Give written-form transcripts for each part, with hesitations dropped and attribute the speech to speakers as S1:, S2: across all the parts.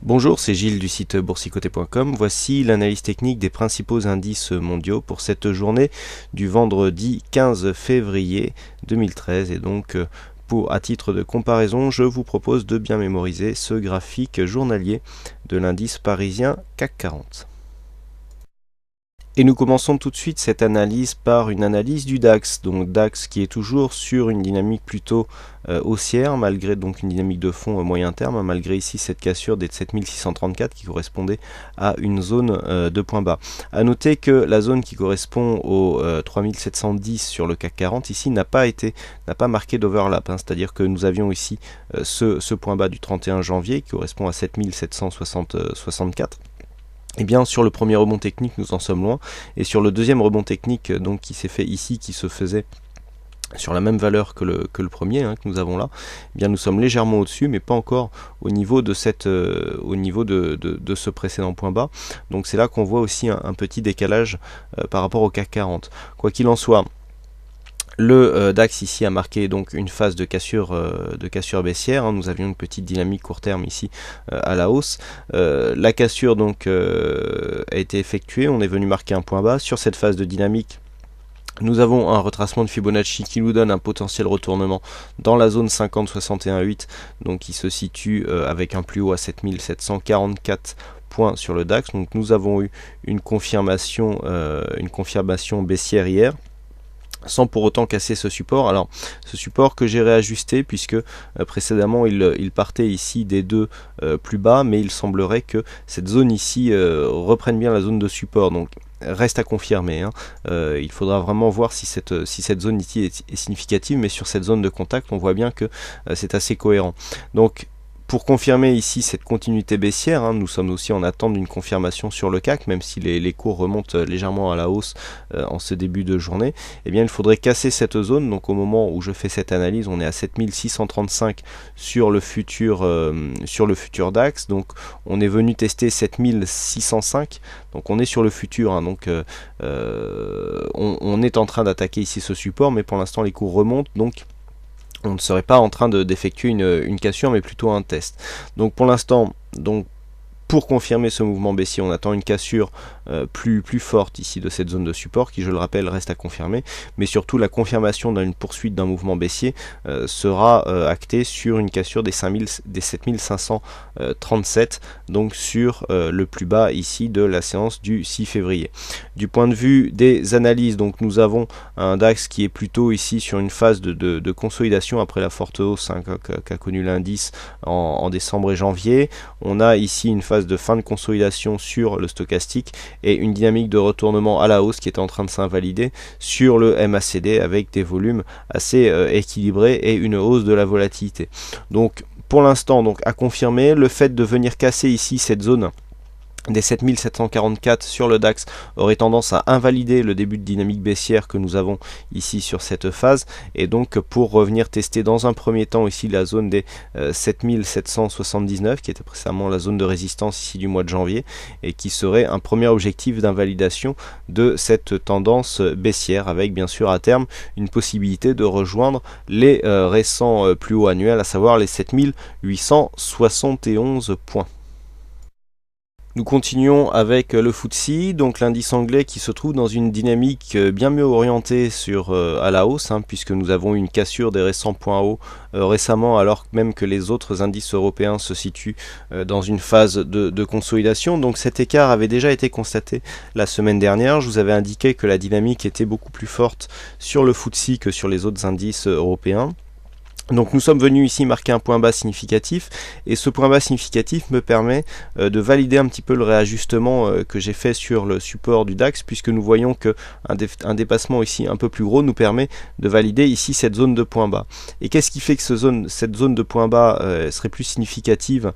S1: Bonjour, c'est Gilles du site boursicoté.com. Voici l'analyse technique des principaux indices mondiaux pour cette journée du vendredi 15 février 2013. Et donc, à titre de comparaison, je vous propose de bien mémoriser ce graphique journalier de l'indice parisien CAC 40. Et nous commençons tout de suite cette analyse par une analyse du DAX. Donc DAX qui est toujours sur une dynamique plutôt haussière, malgré donc une dynamique de fond moyen terme, malgré ici cette cassure des 7634 qui correspondait à une zone de point bas. A noter que la zone qui correspond au 3710 sur le CAC 40 ici n'a pas marqué d'overlap, c'est-à-dire que nous avions ici ce point bas du 31 janvier qui correspond à 7764. Et bien sur le premier rebond technique nous en sommes loin, et sur le deuxième rebond technique donc qui s'est fait ici, qui se faisait sur la même valeur que le premier que nous avons là, eh bien nous sommes légèrement au-dessus, mais pas encore au niveau de ce précédent point bas. Donc c'est là qu'on voit aussi un petit décalage par rapport au CAC 40. Quoi qu'il en soit, le DAX ici a marqué donc une phase de cassure baissière. Nous avions une petite dynamique court terme ici à la hausse. La cassure donc a été effectuée. On est venu marquer un point bas sur cette phase de dynamique. Nous avons un retracement de Fibonacci qui nous donne un potentiel retournement dans la zone 50-61-8, donc qui se situe avec un plus haut à 7744 points sur le DAX. Donc nous avons eu une confirmation baissière hier, sans pour autant casser ce support. Alors ce support que j'ai réajusté puisque précédemment il partait ici des deux plus bas, mais il semblerait que cette zone ici reprenne bien la zone de support, donc reste à confirmer. Il faudra vraiment voir si cette zone ici est significative, mais sur cette zone de contact on voit bien que c'est assez cohérent. Donc pour confirmer ici cette continuité baissière, nous sommes aussi en attente d'une confirmation sur le CAC, même si les cours remontent légèrement à la hausse en ce début de journée. Eh bien, il faudrait casser cette zone. Donc au moment où je fais cette analyse, on est à 7635 sur le futur DAX. Donc on est venu tester 7605. Donc on est sur le futur. On est en train d'attaquer ici ce support, mais pour l'instant les cours remontent. Donc on ne serait pas en train d'effectuer une cassure, mais plutôt un test. Donc pour l'instant, pour confirmer ce mouvement baissier, on attend une cassure plus forte ici de cette zone de support qui, je le rappelle, reste à confirmer, mais surtout la confirmation d'une poursuite d'un mouvement baissier sera actée sur une cassure des 7537, donc sur le plus bas ici de la séance du 6 février. Du point de vue des analyses, donc nous avons un DAX qui est plutôt ici sur une phase de consolidation après la forte hausse qu'a connu l'indice en décembre et janvier. On a ici une phase de fin de consolidation sur le stochastique et une dynamique de retournement à la hausse qui est en train de s'invalider sur le MACD avec des volumes assez équilibrés et une hausse de la volatilité. Donc pour l'instant, à confirmer, le fait de venir casser ici cette zone des 7744 sur le DAX aurait tendance à invalider le début de dynamique baissière que nous avons ici sur cette phase, et donc pour revenir tester dans un premier temps ici la zone des 7779 qui était précédemment la zone de résistance ici du mois de janvier, et qui serait un premier objectif d'invalidation de cette tendance baissière, avec bien sûr à terme une possibilité de rejoindre les récents plus hauts annuels, à savoir les 7871 points. Nous continuons avec le FTSE, donc l'indice anglais qui se trouve dans une dynamique bien mieux orientée à la hausse, puisque nous avons eu une cassure des récents points hauts récemment, alors même que les autres indices européens se situent dans une phase de consolidation. Donc cet écart avait déjà été constaté la semaine dernière. Je vous avais indiqué que la dynamique était beaucoup plus forte sur le FTSE que sur les autres indices européens. Donc nous sommes venus ici marquer un point bas significatif, et ce point bas significatif me permet de valider un petit peu le réajustement que j'ai fait sur le support du DAX, puisque nous voyons que un dépassement ici un peu plus gros nous permet de valider ici cette zone de point bas. Et qu'est-ce qui fait que cette zone de point bas serait plus significative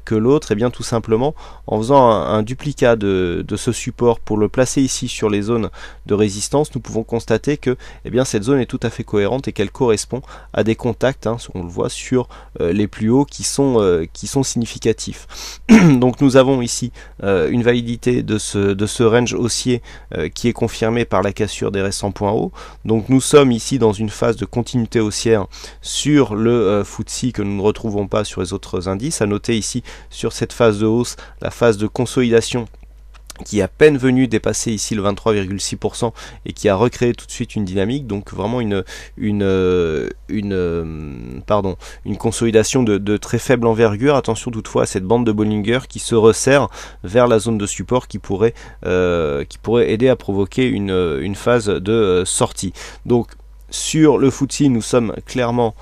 S1: que l'autre? Et bien tout simplement en faisant un duplicat de ce support pour le placer ici sur les zones de résistance, nous pouvons constater que cette zone est tout à fait cohérente et qu'elle correspond à des des contacts, hein, on le voit sur les plus hauts qui sont significatifs. Donc nous avons ici une validité de ce range haussier qui est confirmée par la cassure des récents points hauts. Donc nous sommes ici dans une phase de continuité haussière sur le FTSE que nous ne retrouvons pas sur les autres indices. À noter ici sur cette phase de hausse, la phase de consolidation qui est à peine venu dépasser ici le 23,6% et qui a recréé tout de suite une dynamique, donc vraiment une consolidation de très faible envergure. Attention toutefois à cette bande de Bollinger qui se resserre vers la zone de support qui pourrait aider à provoquer une phase de sortie. Donc sur le FTSE, nous sommes clairement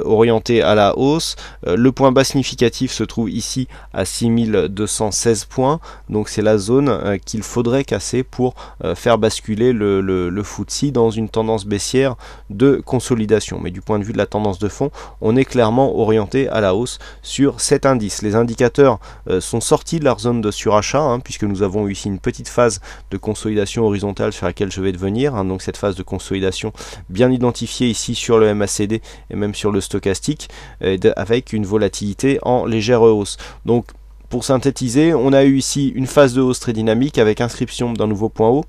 S1: orienté à la hausse. Le point bas significatif se trouve ici à 6216 points, donc c'est la zone qu'il faudrait casser pour faire basculer le FTSE dans une tendance baissière de consolidation. Mais du point de vue de la tendance de fond, on est clairement orienté à la hausse sur cet indice. Les indicateurs sont sortis de leur zone de surachat, hein, puisque nous avons eu ici une petite phase de consolidation horizontale sur laquelle je vais venir, hein, donc cette phase de consolidation bien identifiée ici sur le MACD et même sur le stochastique, avec une volatilité en légère hausse. Donc pour synthétiser, on a eu ici une phase de hausse très dynamique avec inscription d'un nouveau point haut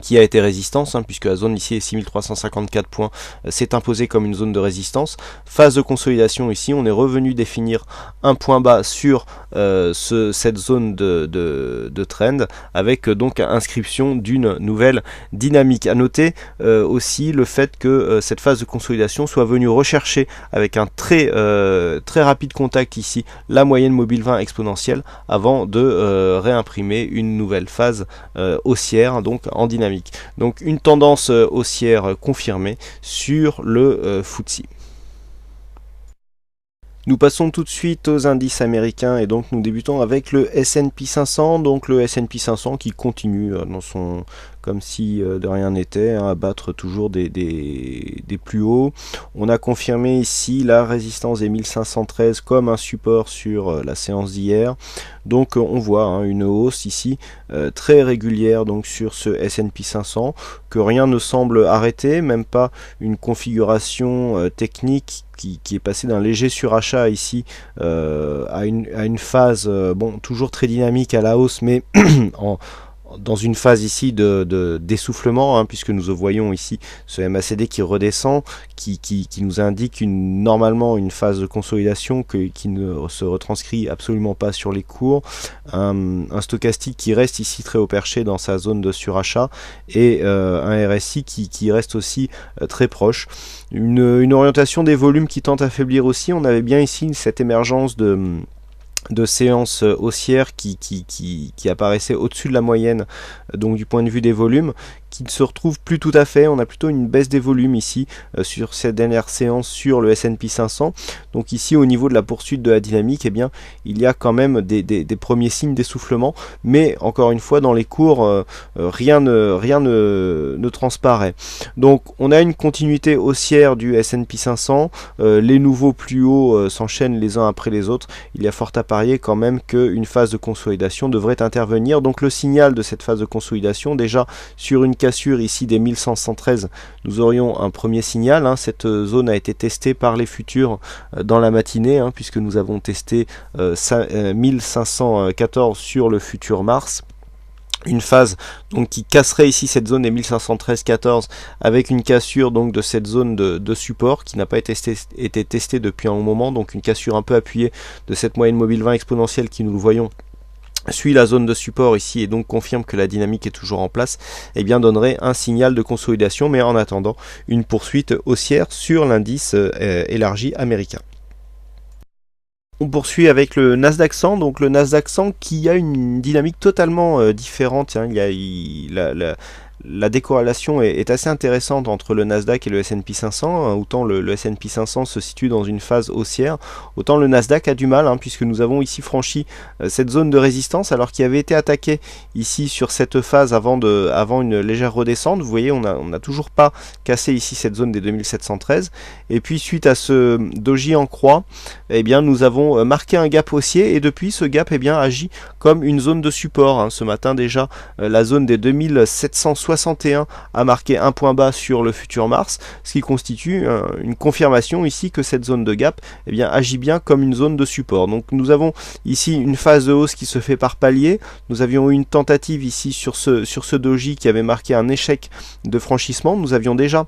S1: qui a été résistance, hein, puisque la zone ici est 6354 points, s'est imposée comme une zone de résistance. Phase de consolidation ici, on est revenu définir un point bas sur cette zone de trend, avec donc inscription d'une nouvelle dynamique. À noter aussi le fait que cette phase de consolidation soit venue rechercher avec un très rapide contact ici la moyenne mobile 20 exponentielle avant de réimprimer une nouvelle phase haussière, donc en dynamique. Donc une tendance haussière confirmée sur le FTSE. Nous passons tout de suite aux indices américains et donc nous débutons avec le S&P 500, donc le S&P 500 qui continue dans son, comme si de rien n'était, hein, à battre toujours des plus hauts. On a confirmé ici la résistance des 1513 comme un support sur la séance d'hier. Donc on voit, hein, une hausse ici très régulière donc sur ce S&P 500, que rien ne semble arrêter, même pas une configuration technique qui est passé d'un léger surachat ici à une phase toujours très dynamique à la hausse, mais dans une phase ici d'essoufflement, hein, puisque nous voyons ici ce MACD qui redescend, qui nous indique normalement une phase de consolidation qui ne se retranscrit absolument pas sur les cours, un stochastique qui reste ici très haut perché dans sa zone de surachat, et un RSI qui reste aussi très proche. Une orientation des volumes qui tente à affaiblir aussi. On avait bien ici cette émergence de séances haussières qui apparaissaient au-dessus de la moyenne, donc du point de vue des volumes, qui ne se retrouve plus tout à fait. On a plutôt une baisse des volumes ici sur cette dernière séance sur le S&P 500. Donc ici au niveau de la poursuite de la dynamique, eh bien il y a quand même des premiers signes d'essoufflement, mais encore une fois dans les cours rien ne transparaît. Donc on a une continuité haussière du S&P 500, les nouveaux plus hauts s'enchaînent les uns après les autres. Il y a fort à parier quand même qu'une phase de consolidation devrait intervenir. Donc le signal de cette phase de consolidation, déjà sur une cassure ici des 1513, nous aurions un premier signal, hein. Cette zone a été testée par les futurs dans la matinée, hein, puisque nous avons testé 1514 sur le futur Mars. Une phase donc qui casserait ici cette zone des 1513-14 avec une cassure donc de cette zone de support qui n'a pas été testée depuis un long moment, donc une cassure un peu appuyée de cette moyenne mobile 20 exponentielle qui, nous le voyons, suit la zone de support ici et donc confirme que la dynamique est toujours en place, et bien donnerait un signal de consolidation, mais en attendant une poursuite haussière sur l'indice élargi américain. On poursuit avec le Nasdaq 100, donc le Nasdaq 100 qui a une dynamique totalement différente, hein. La décorrélation est assez intéressante entre le Nasdaq et le S&P 500. Autant le S&P 500 se situe dans une phase haussière, autant le Nasdaq a du mal, hein, puisque nous avons ici franchi cette zone de résistance alors qu'il avait été attaqué ici sur cette phase avant une légère redescente. Vous voyez, on n'a toujours pas cassé ici cette zone des 2713, et puis suite à ce doji en croix, eh bien nous avons marqué un gap haussier, et depuis ce gap, eh bien agit comme une zone de support, hein. Ce matin déjà la zone des 2760 61 a marqué un point bas sur le futur Mars, ce qui constitue une confirmation ici que cette zone de gap eh bien, agit bien comme une zone de support. Donc nous avons ici une phase de hausse qui se fait par palier. Nous avions eu une tentative ici sur ce doji qui avait marqué un échec de franchissement. Nous avions déjà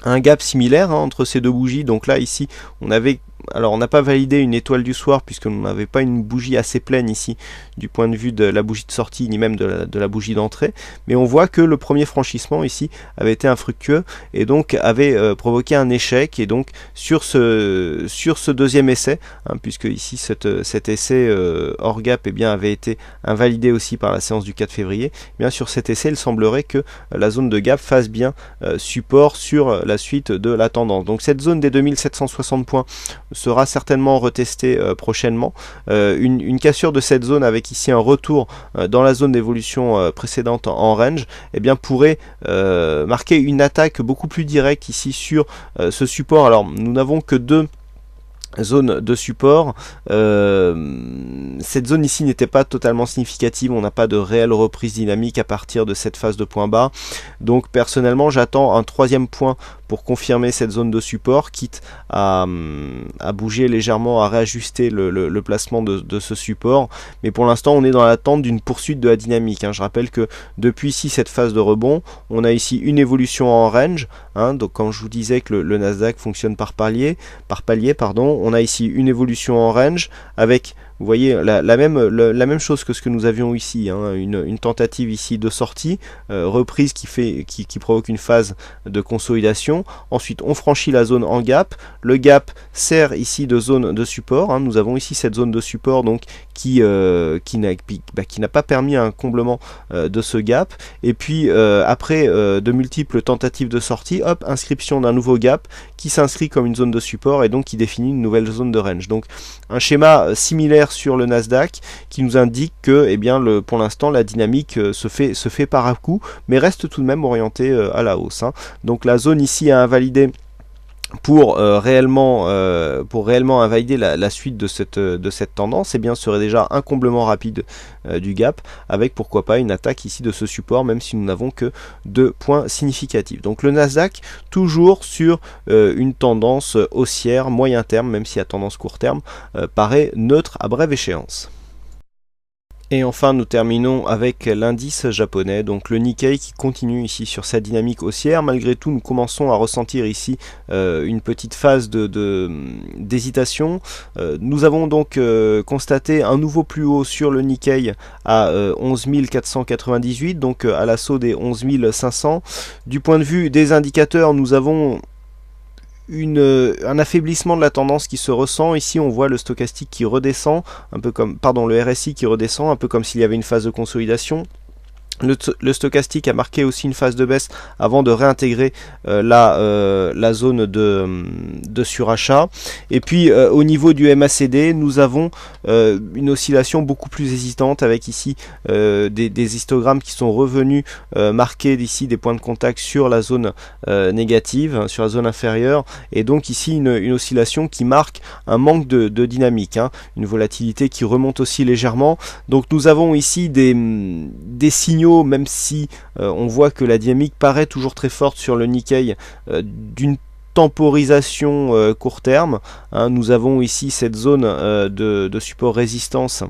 S1: un gap similaire entre ces deux bougies. Donc là ici on avait, alors on n'a pas validé une étoile du soir puisque nous n'avait pas une bougie assez pleine ici du point de vue de la bougie de sortie ni même de la bougie d'entrée, mais on voit que le premier franchissement ici avait été infructueux et donc avait provoqué un échec. Et donc sur ce deuxième essai, puisque ici cet essai hors gap eh bien, avait été invalidé aussi par la séance du 4 février, eh bien, sur cet essai il semblerait que la zone de gap fasse bien support sur la suite de la tendance. Donc cette zone des 2760 points sera certainement retestée prochainement. Une cassure de cette zone avec ici un retour dans la zone d'évolution précédente en range eh bien, pourrait marquer une attaque beaucoup plus directe ici sur ce support. Alors nous n'avons que deux zone de support. Cette zone ici n'était pas totalement significative, on n'a pas de réelle reprise dynamique à partir de cette phase de point bas, donc personnellement j'attends un troisième point pour confirmer cette zone de support, quitte à bouger légèrement, à réajuster le placement de ce support, mais pour l'instant on est dans l'attente d'une poursuite de la dynamique. Je rappelle que depuis ici cette phase de rebond, on a ici une évolution en range, donc quand je vous disais que le Nasdaq fonctionne par palier, on a ici une évolution en range avec, vous voyez, la même chose que ce que nous avions ici, une tentative ici de sortie, reprise qui provoque une phase de consolidation. Ensuite on franchit la zone en gap, le gap sert ici de zone de support, nous avons ici cette zone de support donc qui n'a pas permis un comblement de ce gap, et puis après de multiples tentatives de sortie, hop, inscription d'un nouveau gap qui s'inscrit comme une zone de support et donc qui définit une nouvelle zone de range. Donc un schéma similaire sur le Nasdaq qui nous indique que eh bien, pour l'instant la dynamique se fait par à coup, mais reste tout de même orientée à la hausse. Donc la zone ici à invalider pour réellement invalider la suite de cette tendance, eh bien, serait déjà un comblement rapide du gap, avec pourquoi pas une attaque ici de ce support, même si nous n'avons que 2 points significatifs. Donc le Nasdaq toujours sur une tendance haussière moyen terme, même si la tendance court terme paraît neutre à brève échéance. Et enfin nous terminons avec l'indice japonais, donc le Nikkei qui continue ici sur sa dynamique haussière. Malgré tout nous commençons à ressentir ici une petite phase d'hésitation. Nous avons donc constaté un nouveau plus haut sur le Nikkei à 11 498, donc à l'assaut des 11 500. Du point de vue des indicateurs, nous avons un affaiblissement de la tendance qui se ressent. Ici on voit le stochastique qui redescend, un peu comme, le RSI qui redescend, un peu comme s'il y avait une phase de consolidation. Le stochastique a marqué aussi une phase de baisse avant de réintégrer la zone de surachat. Et puis au niveau du MACD, nous avons une oscillation beaucoup plus hésitante avec ici des histogrammes qui sont revenus marquer ici des points de contact sur la zone négative, sur la zone inférieure, et donc ici une oscillation qui marque un manque de dynamique, une volatilité qui remonte aussi légèrement. Donc nous avons ici des signaux, même si on voit que la dynamique paraît toujours très forte sur le Nikkei, d'une temporisation court terme. Nous avons ici cette zone de support résistance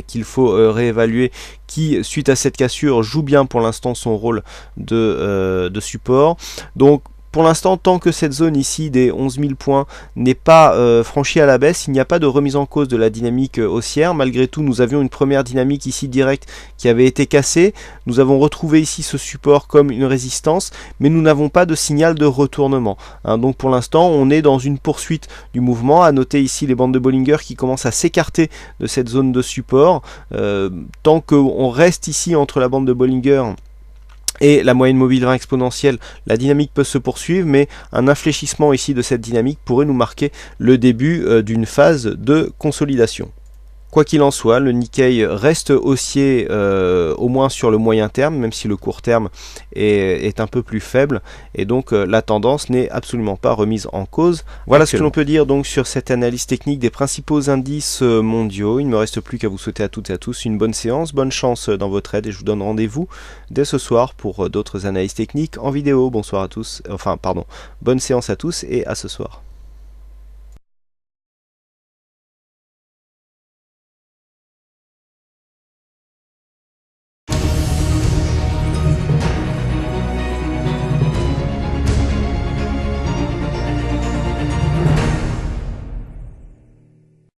S1: qu'il faut réévaluer, qui suite à cette cassure joue bien pour l'instant son rôle de support. Donc pour l'instant, tant que cette zone ici des 11 000 points n'est pas franchie à la baisse, il n'y a pas de remise en cause de la dynamique haussière. Malgré tout, nous avions une première dynamique ici directe qui avait été cassée. Nous avons retrouvé ici ce support comme une résistance, mais nous n'avons pas de signal de retournement. Donc pour l'instant, on est dans une poursuite du mouvement. À noter ici les bandes de Bollinger qui commencent à s'écarter de cette zone de support. Tant qu'on reste ici entre la bande de Bollinger et la moyenne mobile 20 exponentielle, la dynamique peut se poursuivre, mais un infléchissement ici de cette dynamique pourrait nous marquer le début d'une phase de consolidation. Quoi qu'il en soit, le Nikkei reste haussier au moins sur le moyen terme, même si le court terme est un peu plus faible, et donc la tendance n'est absolument pas remise en cause. Voilà ce que l'on peut dire donc sur cette analyse technique des principaux indices mondiaux. Il ne me reste plus qu'à vous souhaiter à toutes et à tous une bonne séance, bonne chance dans vos trades, et je vous donne rendez-vous dès ce soir pour d'autres analyses techniques en vidéo. Bonsoir à tous, bonne séance à tous et à ce soir.